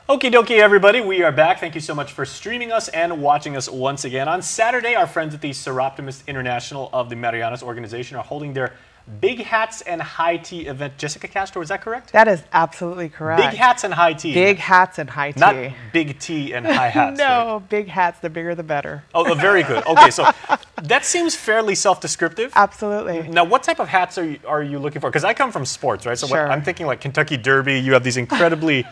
Okie dokie, everybody. We are back. Thank you so much for streaming us and watching us once again. On Saturday, our friends at the Soroptomists International of the Marianas organization are holding their Big Hats and High Tea event. Jessica Castro, is that correct? That is absolutely correct. Big hats and high tea. Big hats and high tea. Not big tea and high hats. No, right? Big hats. The bigger the better. Oh, very good. Okay, so that seems fairly self-descriptive. Absolutely. Now, what type of hats are you looking for? Because I come from sports, right? So Sure. I'm thinking like Kentucky Derby. You have these incredibly...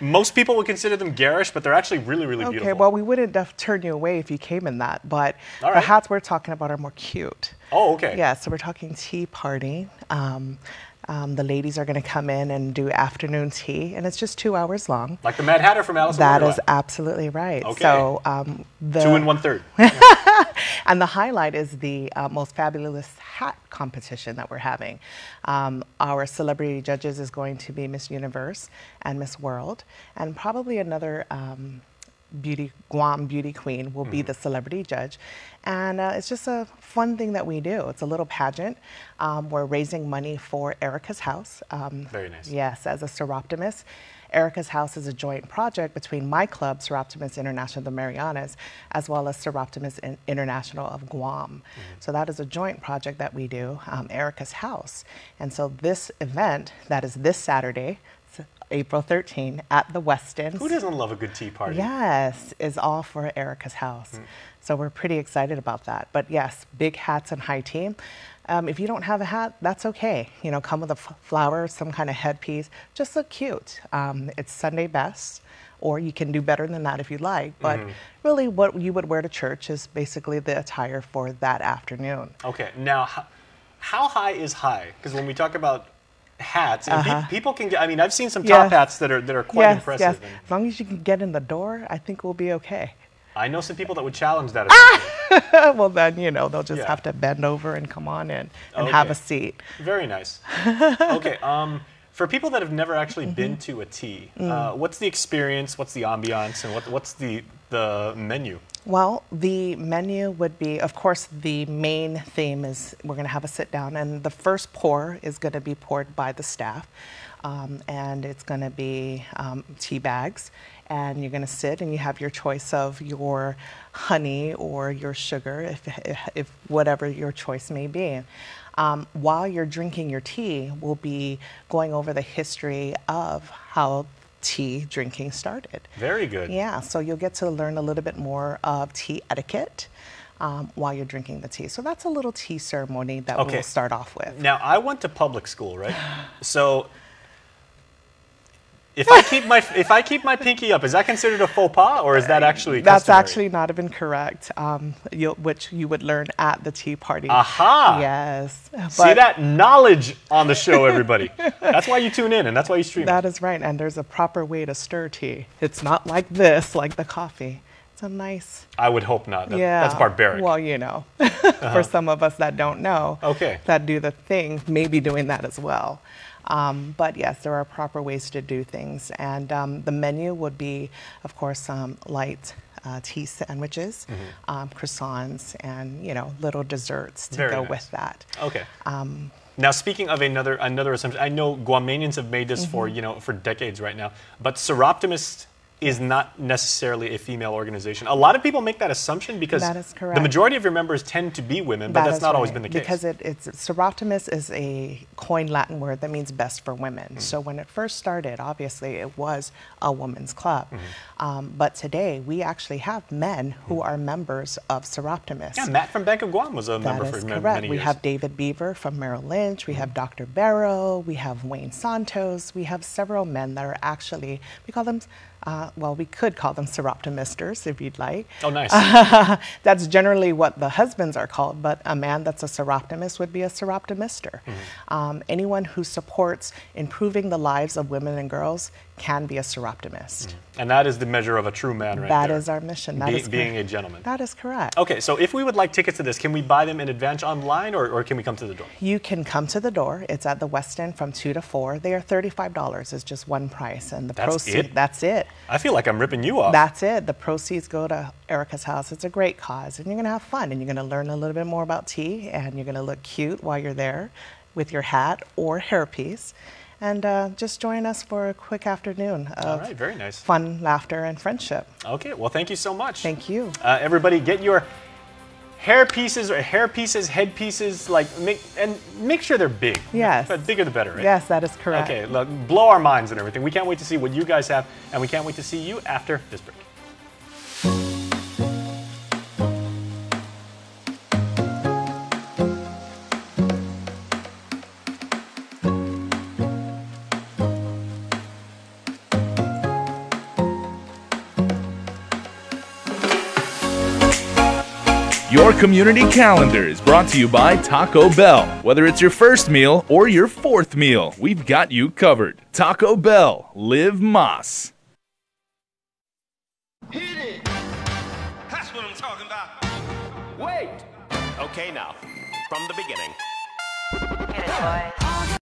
Most people would consider them garish, but they're actually really, really beautiful. Okay, well, we wouldn't turn you away if you came in that, but All the right. hats we're talking about are more cute. Oh, okay. Yeah, so we're talking tea party. The ladies are going to come in and do afternoon tea, and it's just 2 hours long. Like the Mad Hatter from Alice in That Wonderland. is absolutely right. Okay. So 2 1/3. And the highlight is the most fabulous hat competition that we're having. Our celebrity judges is going to be Miss Universe and Miss World, and probably another Guam beauty queen will be the celebrity judge. And it's just a fun thing that we do. It's a little pageant. We're raising money for Erica's House. Very nice. Yes, as a Soroptomist. Erica's House is a joint project between my club, Soroptomists International of the Marianas, as well as Soroptomists International of Guam. So that is a joint project that we do, Erica's House. And so this event, that is this Saturday, April 13, at the Westin. Who doesn't love a good tea party? Yes, is all for Erica's House. So we're pretty excited about that. But yes, big hats and high tea. If you don't have a hat, that's okay. You know, come with a flower, some kind of headpiece. Just look cute. It's Sunday best, or you can do better than that if you like. But really what you would wear to church is basically the attire for that afternoon. Okay, now how high is high? Because when we talk about hats, and people can get, I mean, I've seen some top hats that are quite impressive. Yes, as long as you can get in the door, I think we'll be okay. I know some people that would challenge that. Well, then, you know, they'll just have to bend over and come on in and have a seat. Very nice. Okay, for people that have never actually been to a tea, what's the experience, what's the ambiance, and what's the menu? Well, the menu would be, of course, the main theme is we're going to have a sit down, and the first pour is going to be poured by the staff, and it's going to be tea bags, and you're going to sit and you have your choice of your honey or your sugar, if whatever your choice may be. While you're drinking your tea, we'll be going over the history of how tea drinking started. Very good. Yeah, so you'll get to learn a little bit more of tea etiquette while you're drinking the tea. So that's a little tea ceremony that we'll start off with. Now, I went to public school, right? So if I keep my pinky up, is that considered a faux pas, or is that actually customary? That's actually not even correct, which you would learn at the tea party. Aha! Yes. See that knowledge on the show, everybody. That's why you tune in, and that's why you stream. That is right, and there's a proper way to stir tea. It's not like this, like the coffee. It's a nice... I would hope not. That's barbaric. Well, you know, for some of us that don't know, that do the thing, maybe doing that as well. But yes, there are proper ways to do things. And the menu would be, of course, light tea sandwiches, croissants, and, you know, little desserts to go with that. Okay. Now, speaking of another assumption, I know Guamanians have made this for, for decades right now, but Soroptomists is not necessarily a female organization. A lot of people make that assumption because that is correct. The majority of your members tend to be women, but that's not always been the case. Because Soroptomist is a coined Latin word that means best for women. So when it first started, obviously it was a women's club. But today we actually have men who are members of Soroptomists. Yeah, Matt from Bank of Guam was a member for many years. We have David Beaver from Merrill Lynch. We have Dr. Barrow. We have Wayne Santos. We have several men that are actually, we call them well, we could call them Soroptomisters if you'd like. Oh, nice. That's generally what the husbands are called, but a man that's a Soroptomist would be a Soroptomister. Anyone who supports improving the lives of women and girls can be a Soroptomist. And that is the measure of a true man right there. That is our mission. That is being a gentleman. That is correct. Okay, so if we would like tickets to this, can we buy them in advance online, or can we come to the door? You can come to the door. It's at the Westin from 2 to 4. They are $35. It's just one price. And the proceeds, that's it. I feel like I'm ripping you off. That's it. The proceeds go to Erica's House. It's a great cause, and you're going to have fun, and you're going to learn a little bit more about tea, and you're going to look cute while you're there with your hat or hairpiece. and just join us for a quick afternoon All of right, very nice. fun, laughter, and friendship. Okay, well, thank you so much. Thank you. Everybody, get your head pieces, make sure they're big. Yes. The bigger the better, right? Yes, that is correct. Okay, look, blow our minds and everything. We can't wait to see what you guys have, and we can't wait to see you after this break. Your community calendar is brought to you by Taco Bell. Whether it's your first meal or your fourth meal, we've got you covered. Taco Bell, live Más. Hit it! That's what I'm talking about. Wait! Okay, now, from the beginning. Get it, boys.